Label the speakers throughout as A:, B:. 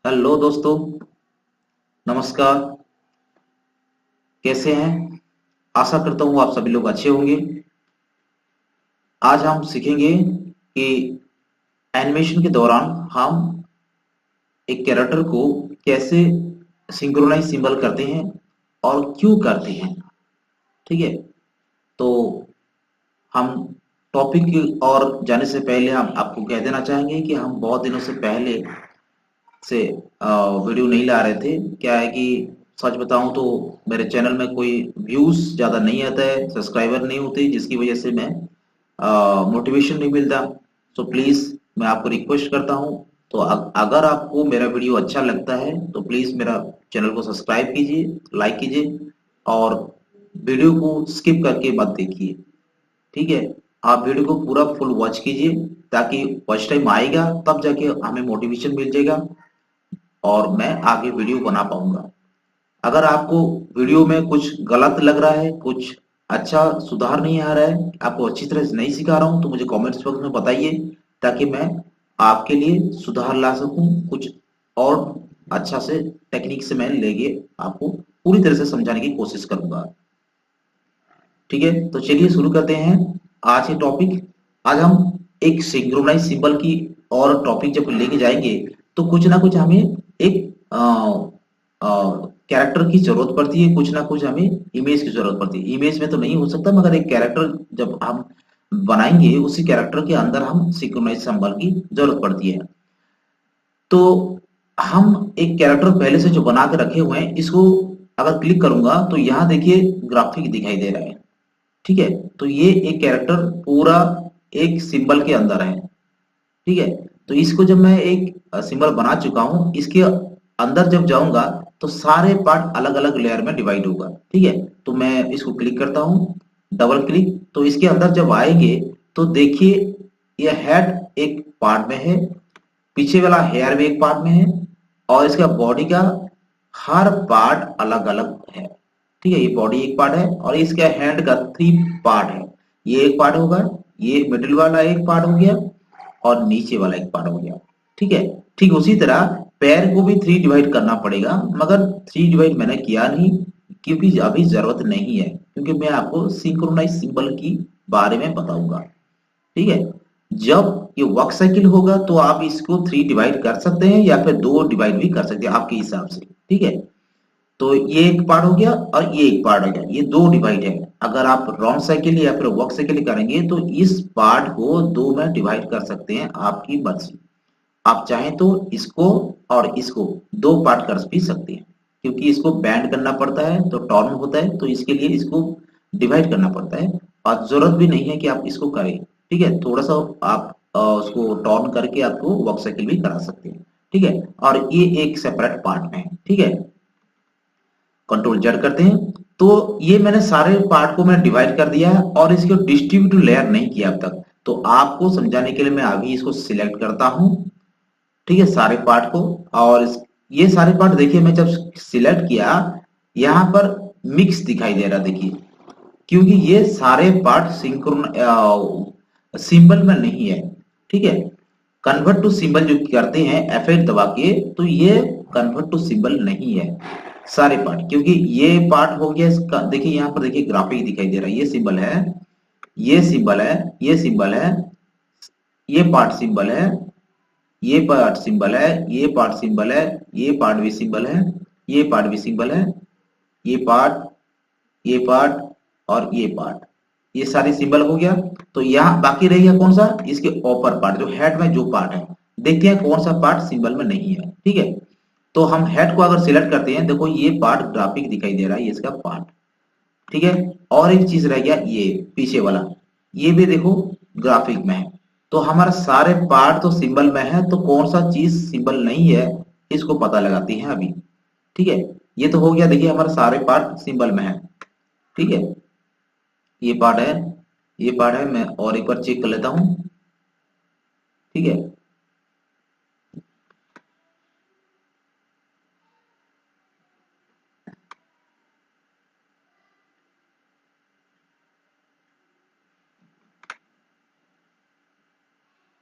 A: Hello दोस्तों। नमस्कार। कैसे हैं? आशा करता हूँ आप सभी लोग अच्छे होंगे। आज हम सीखेंगे कि एनिमेशन के दौरान हम एक कैरेक्टर को कैसे सिंक्रोनाइज सिंबल करते हैं और क्यों करते हैं। ठीक है। तो हम टॉपिक की और जाने से पहले हम आपको कह देना चाहेंगे कि हम बहुत दिनों से पहले से वीडियो नहीं ला रहे थे। क्या है कि सच बताऊं तो मेरे चैनल में कोई व्यूज ज्यादा नहीं आता है, सब्सक्राइबर नहीं होते, जिसकी वजह से मैं मोटिवेशन नहीं मिलता। तो प्लीज मैं आपको रिक्वेस्ट करता हूं, तो अगर आपको मेरा वीडियो अच्छा लगता है तो प्लीज मेरा चैनल को सब्सक्राइब कीजिए, लाइक कीजिए और वीडियो को स्किप करके मत देखिए। ठीक है। आप वीडियो को पूरा फुल वॉच कीजिए, ताकि वॉच टाइम आएगा तब जाके हमें मोटिवेशन मिल जाएगा और मैं आगे वीडियो बना पाऊंगा। अगर आपको वीडियो में कुछ गलत लग रहा है, कुछ अच्छा सुधार नहीं आ रहा है, आपको अच्छी तरह से नहीं सिखा रहा हूं, तो मुझे कमेंट्स बॉक्स में बताइए, ताकि मैं आपके लिए सुधार ला सकूं, कुछ और अच्छा से टेक्निक से मैं लेके आपको पूरी तरह से समझाने की कोशिश करूंगा। ठीक है, तो चलिए शुरू करते हैं आज के टॉपिक। आज हम एक सिंक्रोनाइज सिंबल की और टॉपिक जब लेके जाएंगे, तो कुछ ना कुछ हमें एक कैरेक्टर की जरूरत पड़ती है, कुछ ना कुछ हमें इमेज की जरूरत पड़ती है। इमेज में तो नहीं हो सकता, मगर एक कैरेक्टर जब हम बनाएंगे उसी कैरेक्टर के अंदर हम सिंक्रोनाइज सिंबल की जरूरत पड़ती है। तो हम एक कैरेक्टर पहले से जो बना के रखे हुए हैं, इसको अगर क्लिक करूंगा तो यहाँ देखिए ग्राफिक दिखाई दे रहा है। ठीक है। तो ये एक कैरेक्टर पूरा एक सिंबल के अंदर है। ठीक है। तो इसको जब मैं एक सिंबल बना चुका हूं, इसके अंदर जब जाऊंगा तो सारे पार्ट अलग अलग लेयर में डिवाइड होगा। ठीक है। तो मैं इसको क्लिक करता हूं, डबल क्लिक, तो इसके अंदर जब आएंगे तो देखिए ये हेड एक पार्ट में है, पीछे वाला हेयर भी एक पार्ट में है, और इसका बॉडी का हर पार्ट अलग अलग है। ठीक है। ये बॉडी एक पार्ट है और इसका हैंड का थ्री पार्ट है। ये एक पार्ट होगा, ये मिडिल वाला एक पार्ट हो गया और नीचे वाला एक पार्ट हो गया। ठीक है। ठीक उसी तरह पैर को भी थ्री डिवाइड करना पड़ेगा, मगर थ्री डिवाइड मैंने किया नहीं, क्योंकि अभी जरूरत नहीं है, क्योंकि मैं आपको सिंक्रोनाइज सिंबल की बारे में बताऊंगा। ठीक है। जब ये वर्क साइकिल होगा तो आप इसको थ्री डिवाइड कर सकते हैं या फिर दो डिवाइड भी कर सकते हैं आपके हिसाब से। ठीक है। तो ये एक पार्ट हो गया और ये एक पार्ट हो गया, ये दो डिवाइड है। अगर आप राउंड साइकिल या फिर वर्क साइकिल करेंगे तो इस पार्ट को दो में डिवाइड कर सकते हैं, आपकी मर्जी। आप चाहें तो इसको और इसको दो पार्ट कर भी सकते हैं, क्योंकि इसको बैंड करना पड़ता है तो टर्न होता है, तो इसके लिए इसको डिवाइड करना पड़ता है। और जरूरत भी नहीं है कि आप इसको करें। ठीक है। थोड़ा सा आप उसको टर्न करके आपको वर्क साइकिल भी करा सकते हैं। ठीक है। और ये एक सेपरेट पार्ट में है। ठीक है। कंट्रोल जेड करते हैं, तो ये मैंने सारे पार्ट को मैं डिवाइड कर दिया है और इसको डिस्ट्रीब्यूट लेयर नहीं किया अब तक। तो आपको समझाने के लिए मैं अभी इसको सिलेक्ट करता हूं। ठीक है, सारे पार्ट को। और ये सारे पार्ट देखिए, मैं जब सिलेक्ट किया, यहां पर मिक्स दिखाई दे रहा, देखिए, क्योंकि ये सारे पार्ट सिंक्रोन सिंबल में नहीं है। ठीक है। कन्वर्ट टू सिंबल जो करते हैं F8 दबा के, तो ये कन्वर्ट टू सिंबल नहीं है सारे पार्ट, क्योंकि ये पार्ट हो गया इसका। देखिए यहाँ पर देखिए ग्राफिक दिखाई दे रहा है, ये सिंबल है, ये सिंबल है, ये सिंबल है, ये पार्ट सिंबल है, ये पार्ट सिंबल है, ये पार्ट सिंबल है, ये पार्ट भी सिंबल है, ये पार्ट भी सिंबल है, ये पार्ट, ये पार्ट और ये पार्ट, ये सारे सिंबल हो गया। तो यहाँ बाकी रह गया कौन सा, इसके ऊपर पार्ट, जो हेड में जो पार्ट है। देखते हैं कौन सा पार्ट सिंबल में नहीं है। ठीक है। तो हम हेड को अगर सिलेक्ट करते हैं, देखो ये पार्ट ग्राफिक दिखाई दे रहा है, ये इसका पार्ट। ठीक है। और एक चीज रह गया, ये पीछे वाला, ये भी देखो ग्राफिक में है। तो हमारा सारे पार्ट तो सिंबल में है, तो कौन सा चीज सिंबल नहीं है, इसको पता लगाते हैं अभी। ठीक है। ये तो हो गया, देखिए हमारे सारे पार्ट सिंबल में है। ठीक है। ये पार्ट है, ये पार्ट है, मैं और एक बार चेक कर लेता हूं। ठीक है।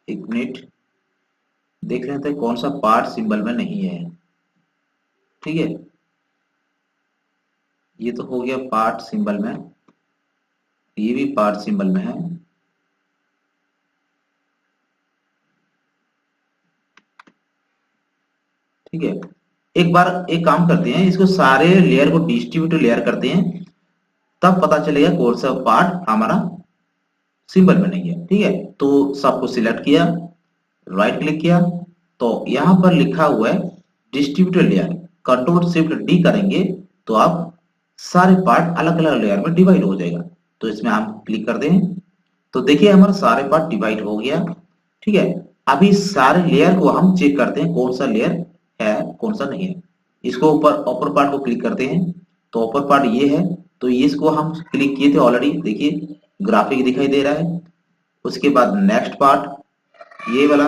A: एक मिनट, देख लेते हैं कौन सा पार्ट सिंबल में नहीं है। ठीक है, ये तो हो गया पार्ट सिंबल में, ये भी पार्ट सिंबल में है। ठीक है, एक बार एक काम करते हैं, इसको सारे लेयर को डिस्ट्रीब्यूट लेयर करते हैं, तब पता चलेगा कौन सा पार्ट हमारा सिंबल में नहीं है। ठीक है, तो सबको सिलेक्ट किया, राइट क्लिक किया, तो यहां पर लिखा हुआ है distributed layer, control shift D करेंगे तो आप सारे पार्ट अलग अलग लेयर में डिवाइड हो जाएगा। तो इसमें हम क्लिक करते हैं, तो देखिए हमारा सारे पार्ट डिवाइड हो गया। ठीक है, अभी सारे लेयर को हम चेक करते हैं कौन सा लेयर है कौन सा नहीं है। इसको ऊपर अपर पार्ट को क्लिक करते हैं, तो अपर पार्ट ये है, तो ये इसको हम क्लिक किए थे ऑलरेडी, देखिए ग्राफिक दिखाई दे रहा है। उसके बाद नेक्स्ट पार्ट ये वाला,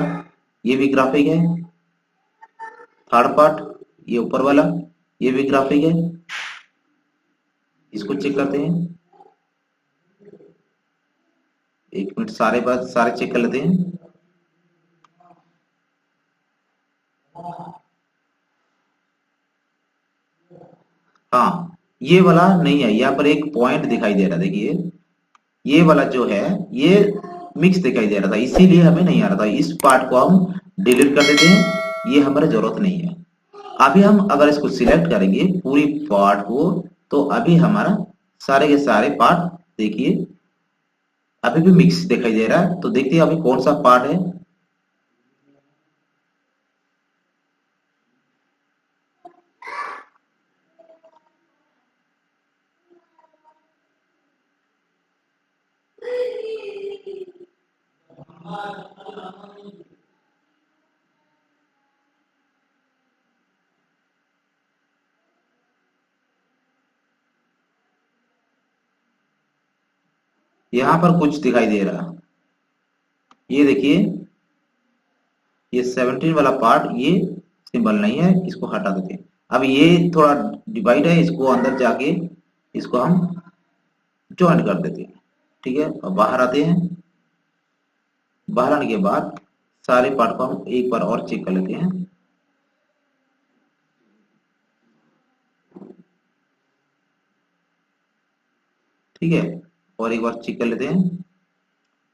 A: ये भी ग्राफिक है। थर्ड पार्ट ये ऊपर वाला, ये भी ग्राफिक है। इसको चेक करते हैं, एक मिनट, सारे बात सारे चेक कर लेते हैं। हाँ, ये वाला नहीं है, यहाँ पर एक पॉइंट दिखाई दे रहा है, देखिए ये वाला जो है ये मिक्स दिखाई दे रहा था, इसीलिए हमें नहीं आ रहा था। इस पार्ट को हम डिलीट कर देते हैं, ये हमारे जरूरत नहीं है। अभी हम अगर इसको सिलेक्ट करेंगे पूरी पार्ट को, तो अभी हमारा सारे के सारे पार्ट देखिए अभी भी मिक्स दिखाई दे रहा है। तो देखते हैं अभी कौन सा पार्ट है। यहां पर कुछ दिखाई दे रहा, ये देखिए ये 17 वाला पार्ट ये सिंबल नहीं है, इसको हटा देते हैं। अब ये थोड़ा डिवाइड है, इसको अंदर जाके इसको हम ज्वाइन कर देते हैं। ठीक है, अब बाहर आते हैं, बाहर आने के बाद सारे पार्ट को हम एक बार और चेक कर लेते हैं। ठीक है, और एक बार चेक कर लेते हैं।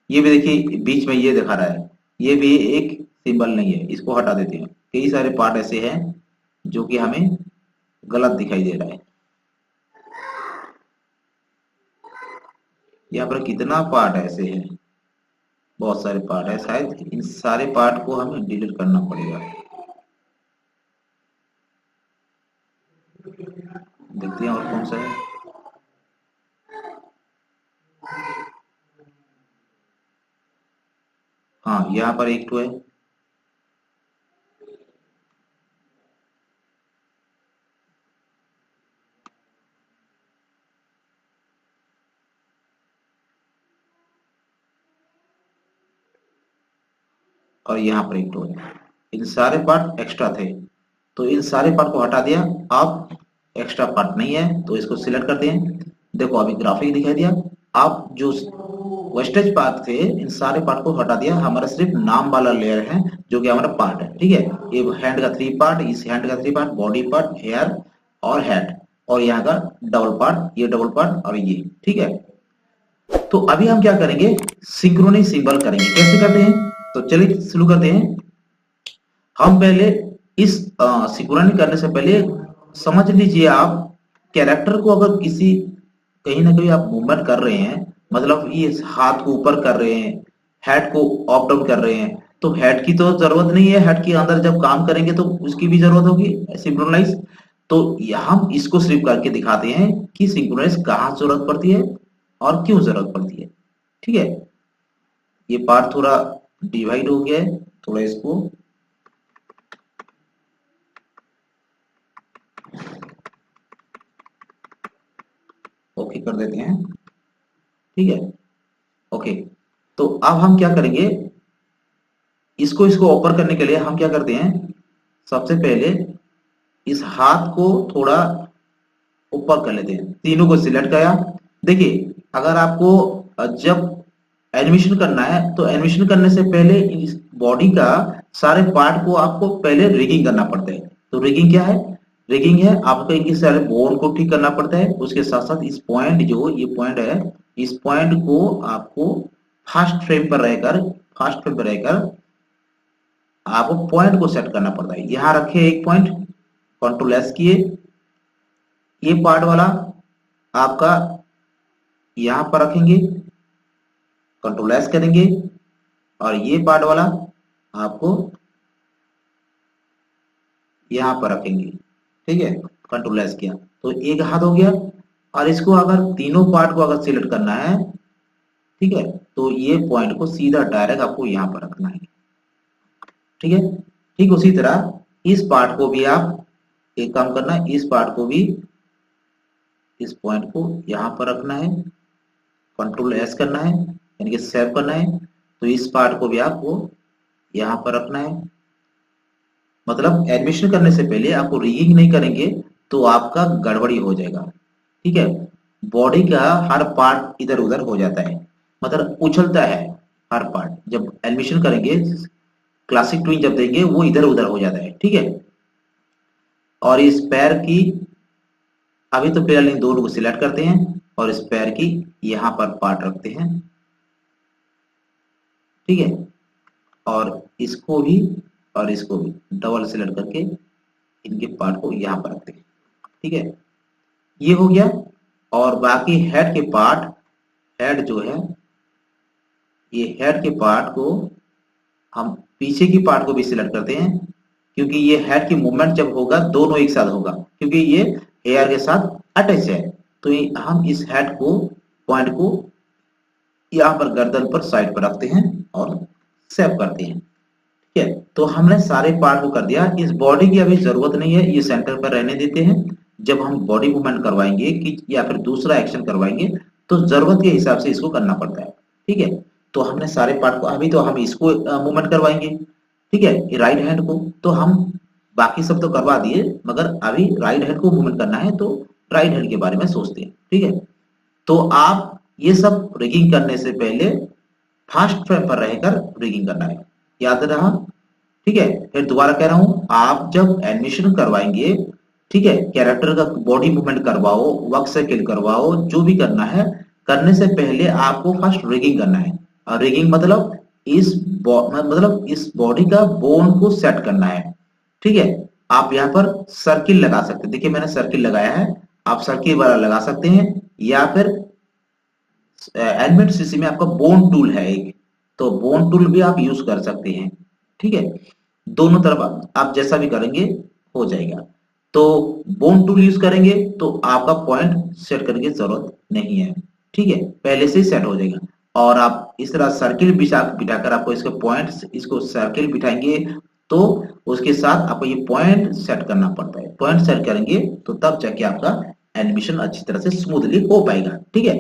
A: ये भी देखिए बीच में ये दिखा रहा है, ये भी एक सिंबल नहीं है, इसको हटा देते हैं। कई सारे पार्ट ऐसे हैं जो कि हमें गलत दिखाई दे रहा है। यहाँ पर कितना पार्ट ऐसे है, बहुत सारे पार्ट है, शायद इन सारे पार्ट को हमें डिलीट करना पड़ेगा। देखते हैं और कौन सा है। हाँ, यहाँ पर एक तो है, और यहाँ पर एक तो है। इन सारे पार्ट एक्स्ट्रा थे, तो इन सारे पार्ट को हटा दिया। आप एक्स्ट्रा पार्ट नहीं है तो इसको सिलेक्ट करते हैं, देखो अभी ग्राफिक दिखाई दिया। आप जो वेस्टेज पार्ट थे इन सारे पार्ट को हटा दिया, हमारा सिर्फ नाम वाला लेयर है जो कि हमारा पार्ट है। ठीक है, ये हैंड का 3 पार्ट, इस हैंड का 3 पार्ट, बॉडी पार्ट, हेयर और हेड, और यहाँ का डबल पार्ट, ये डबल पार्ट और ये। ठीक है, तो अभी हम क्या करेंगे, सिंक्रोनाइज सिंबल करेंगे। कैसे करते हैं, तो चलिए शुरू करते हैं। हम पहले इस सिंक्रोनाइज करने से पहले समझ लीजिए, आप कैरेक्टर को अगर किसी कहीं ना कहीं आप मूवमेंट कर रहे हैं, मतलब ये हाथ को ऊपर कर रहे हैं, हेड को अप डाउन कर रहे हैं, तो हेड की तो जरूरत नहीं है, हेड के अंदर जब काम करेंगे तो उसकी भी जरूरत होगी सिंक्रोनाइज। तो हम इसको सिर्फ करके दिखाते हैं कि सिंक्रोनाइज कहाँ जरूरत पड़ती है और क्यों जरूरत पड़ती है। ठीक है, ये पार्ट थोड़ा डिवाइड हो गया है, थोड़ा इसको ओके कर देते हैं। ठीक है, ओके, तो अब हम क्या करेंगे, इसको इसको ओपन करने के लिए हम क्या करते हैं, सबसे पहले इस हाथ को थोड़ा ऊपर कर लेते हैं, तीनों को सिलेक्ट किया। देखिए अगर आपको जब एनिमेशन करना है तो एनिमेशन करने से पहले इस बॉडी का सारे पार्ट को आपको पहले रिगिंग करना पड़ता है। तो रिगिंग क्या है? रिगिंग है आपको इनके सारे बोन को ठीक करना पड़ता है, उसके साथ साथ इस पॉइंट जो ये पॉइंट है, इस पॉइंट को आपको फर्स्ट फ्रेम पर रहकर आपको पॉइंट को सेट करना पड़ता है। यहां रखे एक पॉइंट, कंट्रोल एस किए, ये पार्ट वाला आपका यहां पर रखेंगे, कंट्रोल एस करेंगे, और ये पार्ट वाला आपको यहां पर रखेंगे, ठीक है, कंट्रोल एस किया तो एक हाथ हो गया। और इसको अगर तीनों पार्ट को अगर सिलेक्ट करना है, ठीक है, तो ये पॉइंट को सीधा डायरेक्ट आपको यहां पर रखना है, ठीक है। ठीक उसी तरह इस पार्ट को भी आप एक काम करना है, इस पार्ट को भी इस पॉइंट को यहां पर रखना है, कंट्रोल एस करना है, यानी कि सेव करना है। तो इस पार्ट को भी आपको यहां पर रखना है। मतलब एडमिशन करने से पहले आपको रिगिंग नहीं करेंगे तो आपका गड़बड़ी हो जाएगा, ठीक है। बॉडी का हर पार्ट इधर उधर हो जाता है, मतलब उछलता है हर पार्ट। जब एडमिशन करेंगे, क्लासिक ट्विन जब देंगे, वो इधर उधर हो जाता है, ठीक है। और इस पैर की अभी तो फिलहाल इन दोनों को सिलेक्ट करते हैं और इस पैर की यहां पर पार्ट रखते हैं, ठीक है। और इसको भी और इसको भी डबल सिलेक्ट करके इनके पार्ट को यहां पर रखते हैं, ठीक है। ये हो गया। और बाकी हेड के पार्ट, हेड जो है, ये हेड के पार्ट को हम पीछे की पार्ट को भी सिलेक्ट करते हैं, क्योंकि ये हेड की मूवमेंट जब होगा दोनों एक साथ होगा, क्योंकि ये हेयर के साथ अटैच है। तो हम इस हेड को पॉइंट को यहाँ पर गर्दन पर साइड पर रखते हैं और सेव करते हैं, ठीक है। तो हमने सारे पार्ट को कर दिया। इस बॉडी की अभी जरूरत नहीं है, ये सेंटर पर रहने देते हैं। जब हम बॉडी मूवमेंट करवाएंगे कि या फिर दूसरा एक्शन करवाएंगे तो जरूरत के हिसाब से इसको करना पड़ता है, ठीक है। तो हमने सारे पार्ट को, अभी तो हम इसको मूवमेंट करवाएंगे, ठीक है, ये राइट हैंड को तो हम बाकी सब तो करवा दिए, मगर अभी राइट हैंड को मूवमेंट करना है तो राइट हैंड के बारे में सोचते हैं, ठीक है। तो आप ये सब रिगिंग करने से पहले फर्स्ट फ्रेम पर रहकर रिगिंग करना है, याद रहा, ठीक है। फिर दोबारा कह रहा हूं, आप जब एडमिशन करवाएंगे, ठीक है, कैरेक्टर का बॉडी मूवमेंट करवाओ, वर्क साइकिल करवाओ, जो भी करना है, करने से पहले आपको फर्स्ट रिगिंग करना है। और रिगिंग मतलब इस बॉडी का बोन को सेट करना है, ठीक है। आप यहाँ पर सर्किल लगा सकते हैं, देखिए मैंने सर्किल लगाया है, आप सर्किल वाला लगा सकते हैं, या फिर एलिमेंट सीसी में आपका बोन टूल है एक, तो बोन टूल भी आप यूज कर सकते हैं, ठीक है। दोनों तरफ आप जैसा भी करेंगे हो जाएगा। तो बोन टूल यूज करेंगे तो आपका पॉइंट सेट करने की जरूरत नहीं है, ठीक है, पहले से ही सेट हो जाएगा। और आप इस तरह सर्किल बिठाकर आपको इसके पॉइंट, इसको सर्किल बिठाएंगे तो उसके साथ आपको ये पॉइंट सेट करना पड़ता है। पॉइंट सेट करेंगे तो तब जाके आपका एनिमेशन अच्छी तरह से स्मूथली हो पाएगा, ठीक है।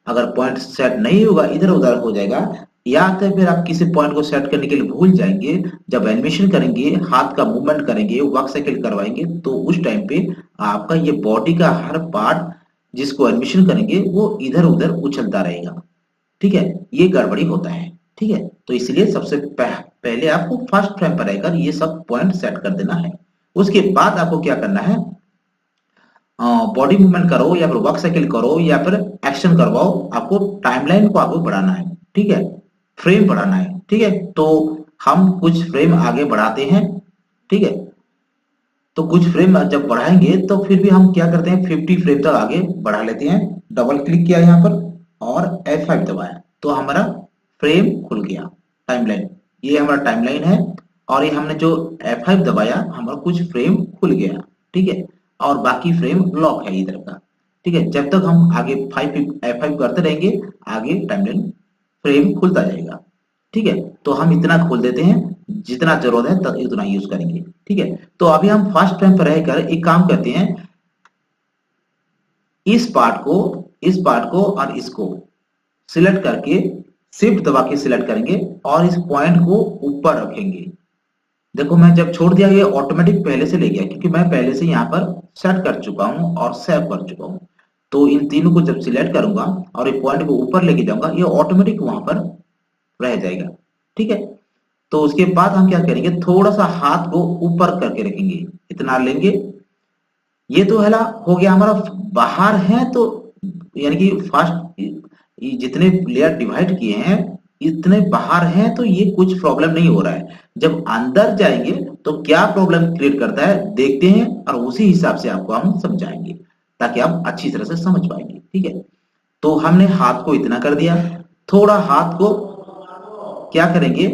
A: अगर पॉइंट सेट नहीं होगा, इधर उधर हो जाएगा, या तो फिर आप किसी पॉइंट को सेट करने के लिए भूल जाएंगे, जब एनिमेशन करेंगे, हाथ का मूवमेंट करेंगे, वॉक साइकिल करवाएंगे, तो उस टाइम पे आपका ये बॉडी का हर पार्ट जिसको एनिमेशन करेंगे वो इधर उधर उछलता रहेगा, ठीक है, ये गड़बड़ी होता है, ठीक है। तो इसलिए सबसे पहले आपको फर्स्ट फ्रेम पर रहकर ये सब पॉइंट सेट कर देना है। उसके बाद आपको क्या करना है, बॉडी मूवमेंट करो या फिर वॉक साइकिल करो या फिर एक्शन करवाओ, आपको टाइमलाइन को आपको बढ़ाना है, ठीक है, फ्रेम बढ़ाना है, ठीक है। तो हम कुछ फ्रेम आगे बढ़ाते हैं, ठीक है। तो कुछ फ्रेम जब बढ़ाएंगे तो फिर भी हम क्या करते हैं, 50 फ्रेम तक आगे बढ़ा लेते हैं। डबल क्लिक किया यहाँ पर और F5 दबाया तो हमारा फ्रेम खुल गया, टाइमलाइन, ये हमारा टाइमलाइन है। और ये हमने जो F5 दबाया, हमारा कुछ फ्रेम खुल गया, ठीक है, और बाकी फ्रेम लॉक है इधर का, ठीक है। जब तक हम आगे F5 करते रहेंगे, आगे टाइमलाइन फ्रेम खुलता जाएगा, ठीक है। तो हम इतना खोल देते हैं, जितना जरूरत है तक इतना यूज करेंगे, ठीक है। तो अभी हम फर्स्ट फ्रेम पर रहकर एक काम करते हैं, इस पार्ट को और इसको सिलेक्ट करके शिफ्ट दबा के सिलेक्ट करेंगे और इस पॉइंट को ऊपर रखेंगे। देखो मैं जब छोड़ दिया, ये ऑटोमेटिक पहले से ले गया, क्योंकि मैं पहले से यहाँ पर सेट कर चुका हूँ और सेव कर चुका हूँ। तो इन तीनों को जब सिलेक्ट करूंगा और एक पॉइंट को ऊपर लेके जाऊंगा, ये ऑटोमेटिक वहां पर रह जाएगा, ठीक है। तो उसके बाद हम क्या करेंगे, थोड़ा सा हाथ को ऊपर करके रखेंगे, इतना लेंगे। ये तो है हो गया हमारा बाहर है, तो यानी कि फर्स्ट जितने लेयर डिवाइड किए हैं इतने बाहर हैं, तो ये कुछ प्रॉब्लम नहीं हो रहा है। जब अंदर जाएंगे तो क्या प्रॉब्लम क्रिएट करता है देखते हैं, और उसी हिसाब से आपको हम समझाएंगे ताकि आप अच्छी तरह से समझ पाएंगे। ठीक है, तो हमने हाथ को इतना कर दिया, थोड़ा हाथ को क्या करेंगे,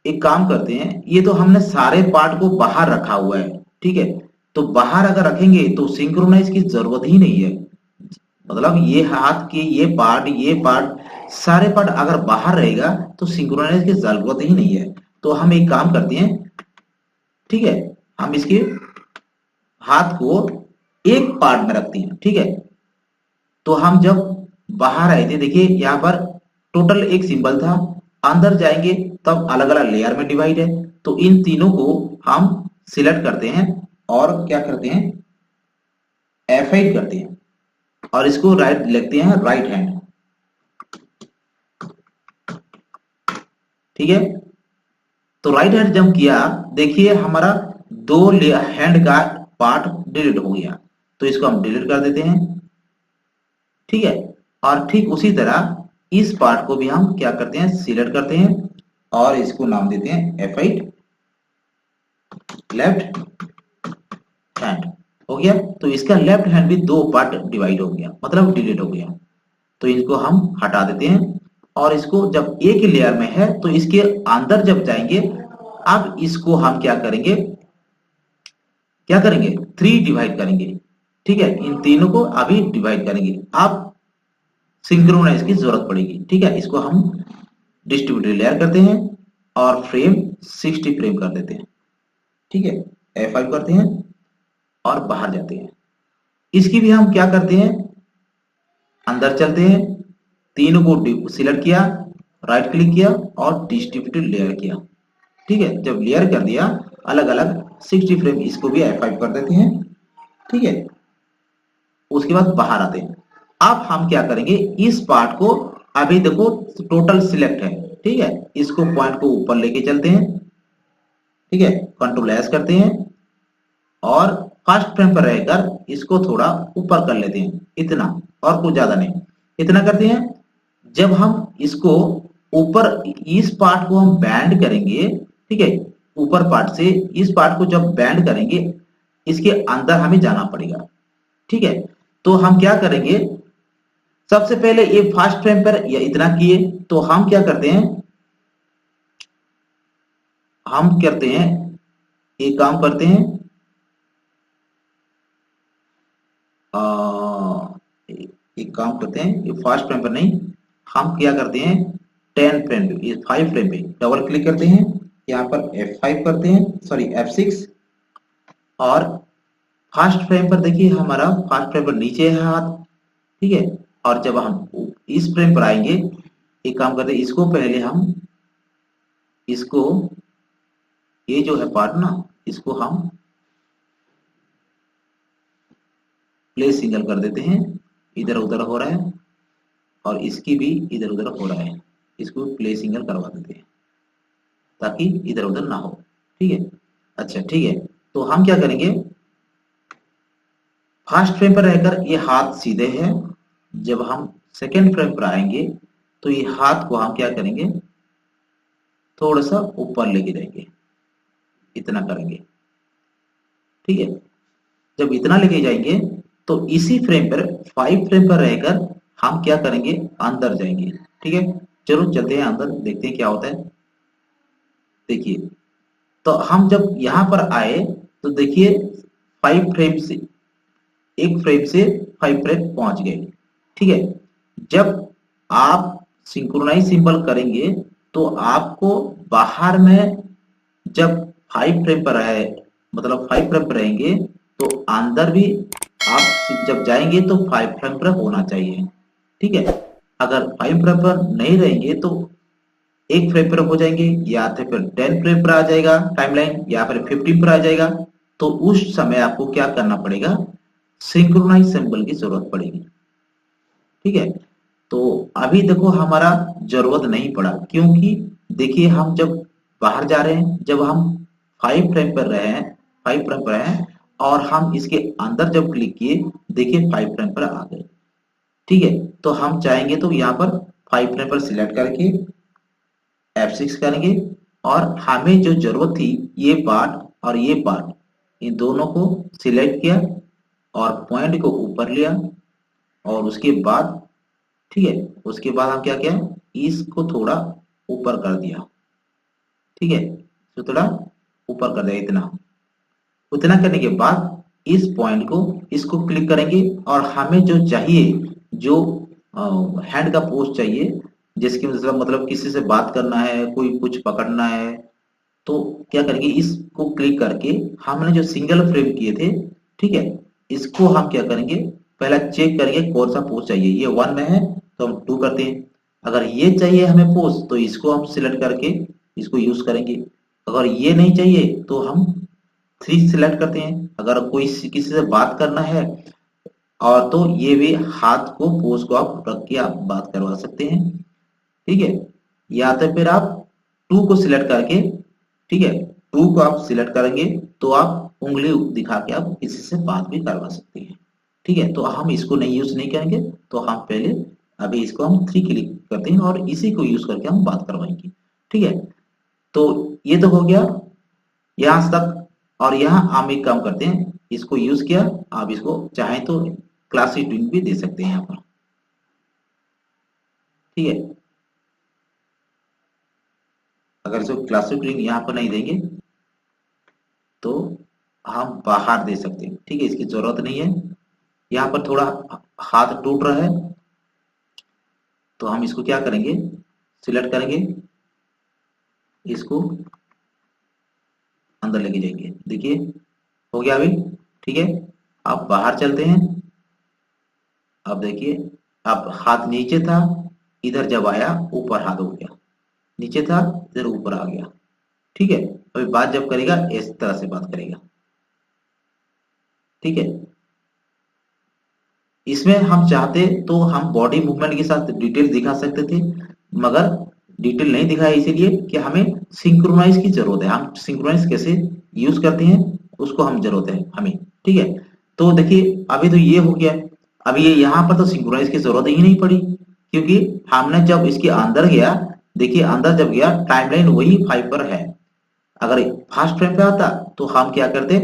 A: एक काम करते हैं, ये तो हमने सारे पार्ट को बाहर रखा हुआ है। ठीक है, तो बाहर अगर रखेंगे तो सिंक्रोनाइज की जरूरत ही नहीं है। मतलब ये हाथ के ये पार्ट सारे पार्ट अगर बाहर रहेगा तो सिंक्रोनाइज की जरूरत ही नहीं है। तो हम एक काम करते हैं, ठीक है, हम इसके हाथ को एक पार्ट में रखते हैं। ठीक है, तो हम जब बाहर आए थे, देखिए यहाँ पर टोटल एक सिंबल था, अंदर जाएंगे तब अलग अलग लेयर में डिवाइड है। तो इन तीनों को हम सिलेक्ट करते हैं और क्या करते हैं, F8 करते हैं और इसको राइट लिखते हैं राइट हैंड। ठीक है, तो राइट हैंड जब किया, देखिए हमारा दो हैंड का पार्ट डिलीट हो गया, तो इसको हम डिलीट कर देते हैं। ठीक है, और ठीक उसी तरह इस पार्ट को भी हम क्या करते हैं, सिलेक्ट करते हैं और इसको नाम देते हैं F8 लेफ्ट हैंड। हो गया, तो इसका लेफ्ट हैंड भी दो पार्ट डिवाइड हो गया, मतलब डिलीट हो गया। तो इसको हम हटा देते हैं और इसको जब एक ही लेयर में है तो इसके अंदर जब जाएंगे, अब इसको हम क्या करेंगे, थ्री डिवाइड करेंगे। ठीक है, इन तीनों को अभी डिवाइड करेंगे, आप सिंक्रोनाइज की जरूरत पड़ेगी। ठीक है, इसको हम डिस्ट्रीब्यूटेड लेयर करते हैं और फ्रेम 60 फ्रेम कर देते हैं। ठीक है, F5 करते हैं और बाहर जाते हैं। इसकी भी हम क्या करते हैं, अंदर चलते हैं, तीनों को सिलेक्ट किया, राइट क्लिक किया और डिस्ट्रीब्यूटेड लेयर किया। ठीक है, जब लेयर कर दिया अलग अलग 60 फ्रेम, इसको भी F5 कर देते हैं। ठीक है, उसके बाद बाहर आते हैं। अब हम क्या करेंगे, इस पार्ट को अभी देखो टोटल सिलेक्ट है। ठीक है, इसको पॉइंट को ऊपर लेके चलते हैं। ठीक है, कंट्रोल एस करते हैं और फर्स्ट फ्रेम पर रहकर इसको थोड़ा ऊपर कर लेते हैं, इतना, और कुछ ज्यादा नहीं, इतना करते हैं। जब हम इसको ऊपर, इस पार्ट को हम बैंड करेंगे, ठीक है, ऊपर पार्ट से इस पार्ट को जब बैंड करेंगे, इसके अंदर हमें जाना पड़ेगा। ठीक है, तो हम क्या करेंगे, सबसे पहले ये फर्स्ट फ्रेम पर या इतना किए, तो हम क्या करते हैं, एक काम करते हैं, एक काम करते हैं, ये फर्स्ट फ्रेम पर नहीं, हम क्या करते हैं 10 फ्रेम पे, ये 5 फ्रेम पे डबल क्लिक करते हैं, यहाँ पर F5 करते हैं, सॉरी F6, और फर्स्ट फ्रेम पर देखिए हमारा फर्स्ट फ्रेम पर नीचे है हाथ। ठीक है, और जब हम इस फ्रेम पर आएंगे, एक काम करते हैं, इसको पहले हम इसको, ये जो है पार्ट ना, इसको हम प्लेस सिंगल कर देते हैं, इधर उधर हो रहा है, और इसकी भी इधर उधर हो रहा है, इसको प्लेस सिंगल करवा देते हैं ताकि इधर उधर ना हो। ठीक है, अच्छा ठीक है, तो हम क्या करेंगे, फर्स्ट फ्रेम पर रहकर ये हाथ सीधे है, जब हम सेकेंड फ्रेम पर आएंगे तो ये हाथ को हम क्या करेंगे, थोड़ा सा ऊपर लेके जाएंगे, इतना करेंगे। ठीक है, जब इतना लेके जाएंगे तो इसी फ्रेम पर 5 फ्रेम पर रहकर हम क्या करेंगे, अंदर जाएंगे। ठीक है, चलो चलते हैं अंदर, देखते हैं क्या होता है। देखिए, तो हम जब यहां पर आए तो देखिए 5 फ्रेम से, एक फ्रेम से 5 फ्रेम पहुंच गए। ठीक है, जब आप सिंक्रोनाइज सिंबल करेंगे तो आपको बाहर में जब 5 फ्रेम पर है, मतलब 5 फ्रेम पर रहेंगे, तो अंदर भी आप जब जाएंगे तो 5 फ्रेम पर होना चाहिए। ठीक है, अगर 5 फ्रेम पर नहीं रहेंगे तो एक फ्रेम पर हो जाएंगे, या तो फिर 10 फ्रेम पर आ जाएगा टाइमलाइन, या फिर 15 पर आ जाएगा। तो उस समय आपको क्या करना पड़ेगा, सिंक्रोनाइज सिंबल की जरूरत पड़ेगी। ठीक है, तो अभी देखो हमारा जरूरत नहीं पड़ा, क्योंकि देखिए हम जब बाहर जा रहे हैं, जब हम 5 फ्रेम पर रहे हैं, 5 फ्रेम पर हैं, और हम इसके अंदर जब क्लिक किए, देखिए 5 फ्रेम पर आ गए। ठीक है, तो हम चाहेंगे तो यहाँ पर 5 फ्रेम पर सिलेक्ट करके F6 करेंगे, और हमें जो जरूरत थी ये पार्ट और ये पार्ट, इन दोनों को सिलेक्ट किया और पॉइंट को ऊपर लिया, और उसके बाद ठीक है, उसके बाद हम क्या किया, इसको थोड़ा ऊपर कर दिया। ठीक है, तो थोड़ा ऊपर कर दिया, इतना उतना करने के बाद इस पॉइंट को, इसको क्लिक करेंगे, और हमें जो चाहिए, जो हैंड का पोज चाहिए, जिसकी मतलब किसी से बात करना है, कोई कुछ पकड़ना है, तो क्या करेंगे, इसको क्लिक करके हमने जो सिंगल फ्रेम किए थे, ठीक है, इसको हम क्या करेंगे, पहला चेक करेंगे कौन सा पोज चाहिए। ये 1 में है तो हम 2 करते हैं। अगर ये चाहिए हमें पोज, तो इसको हम सिलेक्ट करके इसको यूज करेंगे। अगर ये नहीं चाहिए तो हम 3 सिलेक्ट करते हैं। अगर कोई किसी से बात करना है, और तो ये भी हाथ को, पोज को आप रख के आप बात करवा सकते हैं। ठीक है, या तो फिर आप 2 को सिलेक्ट करके, ठीक है, 2 को आप सिलेक्ट करेंगे तो आप उंगली दिखा के आप किसी से बात भी करवा सकते हैं। ठीक है, तो हम इसको नहीं यूज नहीं करेंगे, तो हम पहले अभी इसको हम 3 क्लिक करते हैं और इसी को यूज करके हम बात करवाएंगे। ठीक है, तो ये तो हो गया यहां तक। और यहाँ हम एक काम करते हैं, इसको यूज किया, आप इसको चाहें तो क्लासिक ट्विन भी दे सकते हैं यहाँ पर। ठीक है, अगर इसको क्लासिक ट्विन यहाँ पर नहीं देंगे तो हम बाहर दे सकते हैं। ठीक है, इसकी जरूरत नहीं है। यहाँ पर थोड़ा हाथ टूट रहा है, तो हम इसको क्या करेंगे, सिलेक्ट करेंगे, इसको अंदर लेके जाएंगे। देखिए हो गया अभी। ठीक है, अब बाहर चलते हैं। अब देखिए, अब हाथ नीचे था, इधर जब आया ऊपर हाथ हो गया, नीचे था इधर ऊपर आ गया। ठीक है, अभी बात जब करेगा इस तरह से बात करेगा। ठीक है, इसमें हम चाहते तो हम बॉडी मूवमेंट के साथ डिटेल दिखा सकते थे, मगर डिटेल नहीं दिखाया इसीलिए कि हमें सिंक्रोनाइज की जरूरत है। हम सिंक्रोनाइज कैसे यूज करते हैं उसको हम जरूरत है हमें। ठीक है, तो देखिए अभी तो ये हो गया। अभी ये यहाँ पर तो सिंक्रोनाइज की जरूरत ही नहीं पड़ी, क्योंकि हमने जब इसके अंदर गया, देखिए अंदर जब गया टाइमलाइन वही 5 पर है। अगर फर्स्ट फ्रेम पे आता तो हम क्या करते,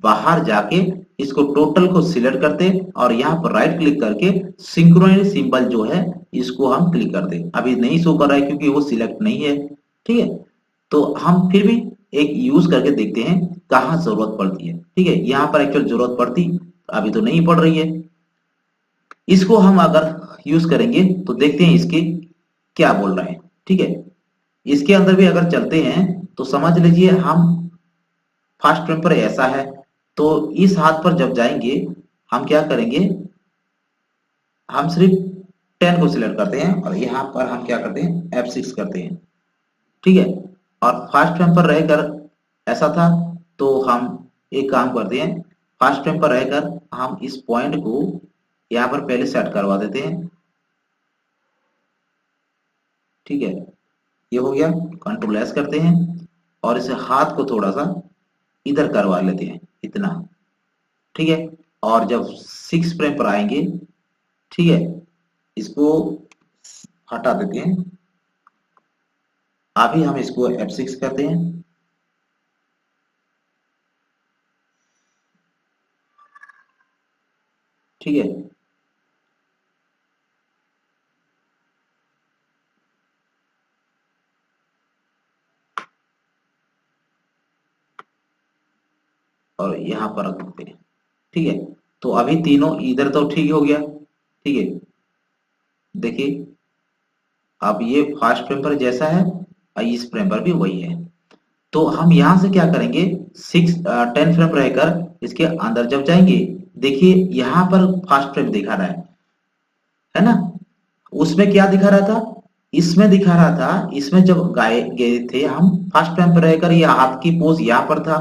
A: बाहर जाके इसको टोटल को सिलेक्ट करते, और यहाँ पर राइट क्लिक करके सिंक्रोनाइज सिंबल जो है इसको हम क्लिक करते। अभी नहीं शो कर रहा है क्योंकि वो सिलेक्ट नहीं है। ठीक है, तो हम फिर भी एक यूज करके देखते हैं कहाँ जरूरत पड़ती है। ठीक है, यहाँ पर एक्चुअल जरूरत पड़ती, अभी तो नहीं पड़ रही है। इसको हम अगर यूज करेंगे तो देखते हैं इसके क्या बोल रहे हैं। ठीक है, इसके अंदर भी अगर चलते हैं तो समझ लीजिए हम फर्स्ट फ्रेम पर ऐसा है, तो इस हाथ पर जब जाएंगे हम क्या करेंगे, हम सिर्फ 10 को सिलेक्ट करते हैं, और यहाँ पर हम क्या करते हैं F6 करते हैं। ठीक है, और फर्स्ट फ्रेम पर रहकर ऐसा था, तो हम एक काम करते हैं, फर्स्ट फ्रेम पर रहकर हम इस पॉइंट को यहाँ पर पहले सेट करवा देते हैं। ठीक है, ये हो गया। कंट्रोल एस करते हैं और इसे हाथ को थोड़ा सा इधर करवा लेते हैं, इतना। ठीक है, और जब 6 फ्रेम पर आएंगे, ठीक है, इसको हटा देते हैं। अभी हम इसको F6 करते हैं। ठीक है, और यहाँ पर रख देते हैं। ठीक है, तो अभी तीनों इधर तो ठीक हो गया। ठीक है, देखिए अब ये फर्स्ट फ्रेम पर जैसा है और इस फ्रेम पर भी वही है। तो हम यहां से क्या करेंगे, 10 फ्रेम रहकर इसके अंदर जब जाएंगे, देखिए यहाँ पर फर्स्ट फ्रेम दिखा रहा है ना। उसमें क्या दिखा रहा था, इसमें दिखा रहा था, इसमें जब गए थे हम फर्स्ट फ्रेम पर रहकर, ये हाथ की पोज यहाँ पर था।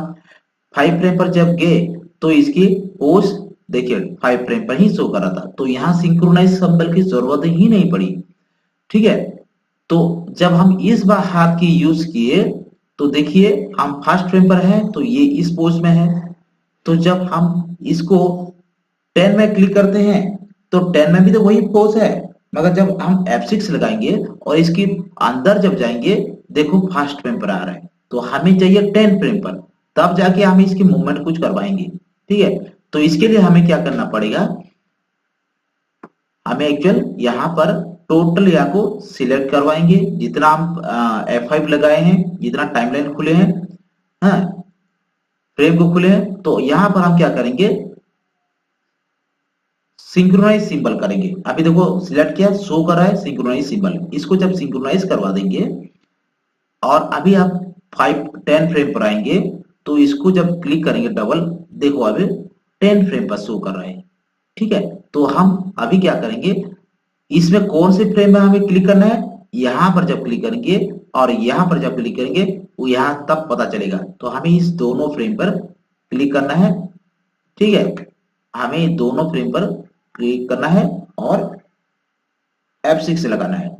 A: 5 फ्रेम पर जब गए तो इसकी पोज देखिए 5 फ्रेम पर ही शो कर रहा था, तो यहाँ सिंक्रोनाइज सिंबल की जरूरत ही नहीं पड़ी। ठीक है, तो जब हम इस बार हाथ की यूज किए तो देखिए हम फर्स्ट फ्रेम पर हैं तो ये इस पोज में है। तो जब हम इसको 10 में क्लिक करते हैं तो 10 में भी तो वही पोज है, मगर जब हम F6 लगाएंगे और इसके अंदर जब जाएंगे, देखो फर्स्ट फ्रेम पर आ रहा है, तो हमें चाहिए 10 फ्रेम पर, तब जाके हम इसकी मूवमेंट कुछ करवाएंगे। ठीक है, तो इसके लिए हमें क्या करना पड़ेगा, हमें एक्चुअल यहाँ पर टोटल या को सिलेक्ट करवाएंगे, जितना हम F5 लगाए हैं, जितना टाइमलाइन खुले हैं, हाँ फ्रेम को खुले हैं, तो यहाँ पर हम क्या करेंगे, सिंक्रोनाइज सिंबल करेंगे। अभी देखो सिलेक्ट किया, शो कर रहा है सिंक्रोनाइज सिंबल, इसको जब सिंक्रोनाइज करवा देंगे और अभी आप 10 फ्रेम पर आएंगे तो इसको जब क्लिक करेंगे डबल, देखो अभी 10 फ्रेम पर शो कर रहा है। ठीक है, तो हम अभी क्या करेंगे, इसमें कौन से फ्रेम में हमें क्लिक करना है, यहां पर जब क्लिक करेंगे और यहां पर जब क्लिक करेंगे वो यहां तब पता चलेगा, तो हमें इस दोनों फ्रेम पर क्लिक करना है। ठीक है, हमें दोनों फ्रेम पर क्लिक करना है और F6 लगाना है।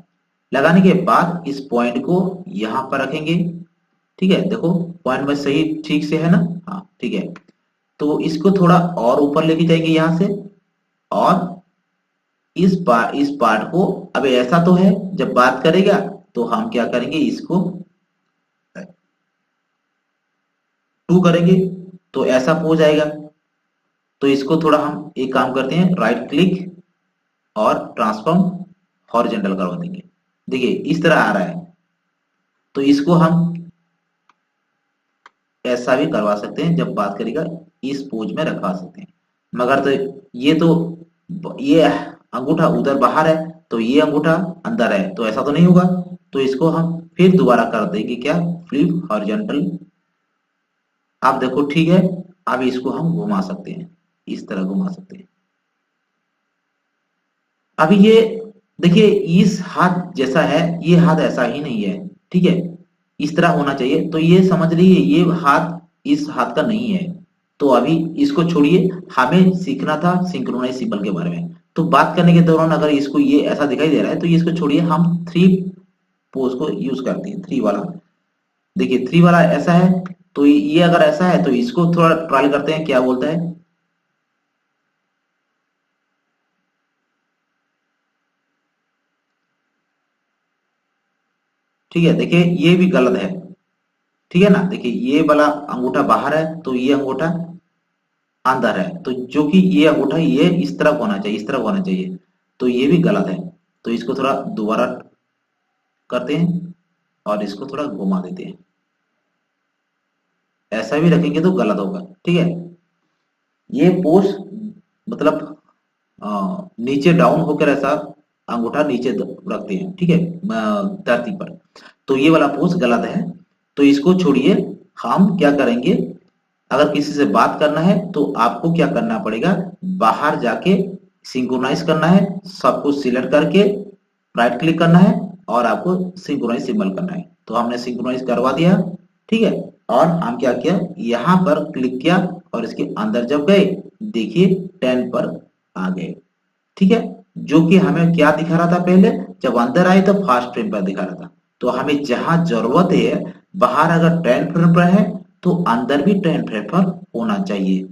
A: लगाने के बाद इस पॉइंट को यहां पर रखेंगे। ठीक है, देखो पॉइंट में सही ठीक से है ना, हाँ ठीक है, तो इसको थोड़ा और ऊपर लेके जाएंगे यहां से, और इस पार्ट को, अब ऐसा तो है जब बात करेगा तो हम क्या करेंगे, इसको 2 करेंगे तो ऐसा हो जाएगा। तो इसको थोड़ा हम एक काम करते हैं, राइट क्लिक और ट्रांसफॉर्म हॉरिजॉन्टल करवा देंगे। देखिए इस तरह आ रहा है, तो इसको हम ऐसा भी करवा सकते हैं, जब बात करेगा इस पोज में रखवा सकते हैं। मगर तो ये अंगूठा उधर बाहर है तो ये अंगूठा अंदर है, तो ऐसा तो नहीं होगा। तो इसको हम फिर दोबारा कर देंगे, क्या, फ्लिप हॉरिजॉन्टल। आप देखो ठीक है, अब इसको हम घुमा सकते हैं, इस तरह घुमा सकते हैं। अभी ये देखिए इस हाथ जैसा है, ये हाथ ऐसा ही नहीं है। ठीक है, इस तरह होना चाहिए, तो ये समझ लीजिए ये हाथ इस हाथ का नहीं है। तो अभी इसको छोड़िए, हमें सीखना था सिंक्रोनाइज सिंबल के बारे में। तो बात करने के दौरान अगर इसको ये ऐसा दिखाई दे रहा है तो ये इसको छोड़िए, हम 3 पोज को यूज करते हैं, 3 वाला। देखिए 3 वाला ऐसा है, तो ये अगर ऐसा है तो इसको थोड़ा ट्रायल करते हैं क्या बोलता है। ठीक है, देखिए ये भी गलत है। ठीक है ना, देखिए ये वाला अंगूठा बाहर है तो ये अंगूठा अंदर है, तो जो कि ये अंगूठा ये इस तरफ होना चाहिए, इस तरफ होना चाहिए, तो ये भी गलत है। तो इसको थोड़ा दोबारा करते हैं और इसको थोड़ा घुमा देते हैं, ऐसा भी रखेंगे तो गलत होगा। ठीक है, ये पोज मतलब नीचे डाउन होकर ऐसा अंगूठा नीचे रखते हैं। ठीक है, धरती पर, तो ये वाला पोज गलत है। तो इसको छोड़िए, हम क्या करेंगे, अगर किसी से बात करना है तो आपको क्या करना पड़ेगा, बाहर जाके सिंक्रोनाइज करना है, सब कुछ सिलेक्ट करके राइट क्लिक करना है और आपको सिंक्रोनाइज सिंबल करना है। तो हमने सिंक्रोनाइज करवा दिया। ठीक है, और हम क्या किया, यहां पर क्लिक किया और इसके अंदर जब गए, देखिए 10 पर आ गए। ठीक है, जो कि हमें क्या दिखा रहा था पहले, जब अंदर आए तो फर्स्ट फ्रेम पर दिखा रहा था। तो हमें जहां जरूरत है, बाहर अगर 10 फ्रेम पर है तो अंदर भी 10 फ्रेम पर होना चाहिए।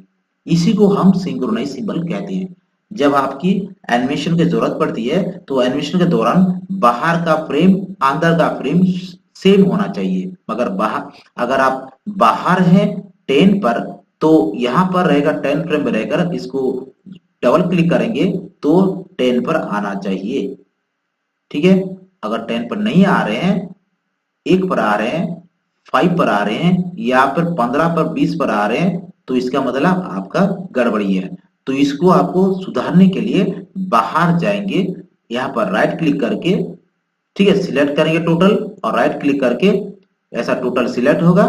A: इसी को हम सिंक्रोनाइज सिंबल कहते हैं। जब आपकी एनिमेशन की जरूरत पड़ती है तो एनिमेशन के दौरान बाहर का फ्रेम अंदर का फ्रेम सेम होना चाहिए, मगर बाहर अगर आप बाहर हैं 10 पर तो यहां पर रहेगा 10 फ्रेम में रहकर, इसको डबल क्लिक करेंगे तो 10 पर आना चाहिए। ठीक है, अगर 10 पर नहीं आ रहे हैं, 1 पर आ रहे हैं, 5 पर आ रहे हैं या फिर 15 पर 20 पर आ रहे हैं, तो इसका मतलब आपका गड़बड़ी है। तो इसको आपको सुधारने के लिए बाहर जाएंगे, यहाँ पर राइट क्लिक करके, ठीक है, सिलेक्ट करेंगे टोटल और राइट क्लिक करके ऐसा टोटल सिलेक्ट होगा,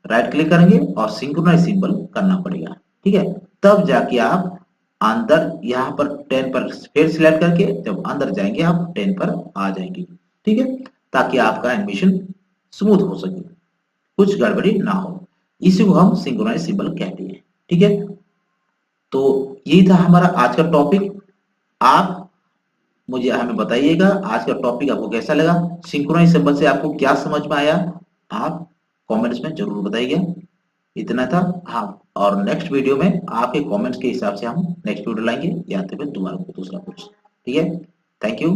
A: राइट क्लिक करेंगे और सिंक्रोनाइज सिंबल करना पड़ेगा। ठीक है, तब जाके आप अंदर यहाँ पर 10 पर फिर सिलेक्ट करके जब अंदर जाएंगे आप 10 पर आ जाएंगे। ठीक है, ताकि आपका एनिमेशन स्मूथ हो सके, कुछ गड़बड़ी ना हो। इसी को हम सिंक्रोनाइज सिंबल कहते हैं। ठीक है, तो यही था हमारा आज का टॉपिक। आप मुझे हमें बताइएगा आज का टॉपिक आपको कैसा लगा, सिंक्रोनाइज सिंबल से आपको क्या समझ में आया, आप कमेंट्स में जरूर बताइएगा। इतना था। हाँ, और नेक्स्ट वीडियो में आपके कमेंट्स के हिसाब से हम नेक्स्ट वीडियो लाएंगे या तो फिर दोबारा दूसरा कुछ। ठीक है, थैंक यू।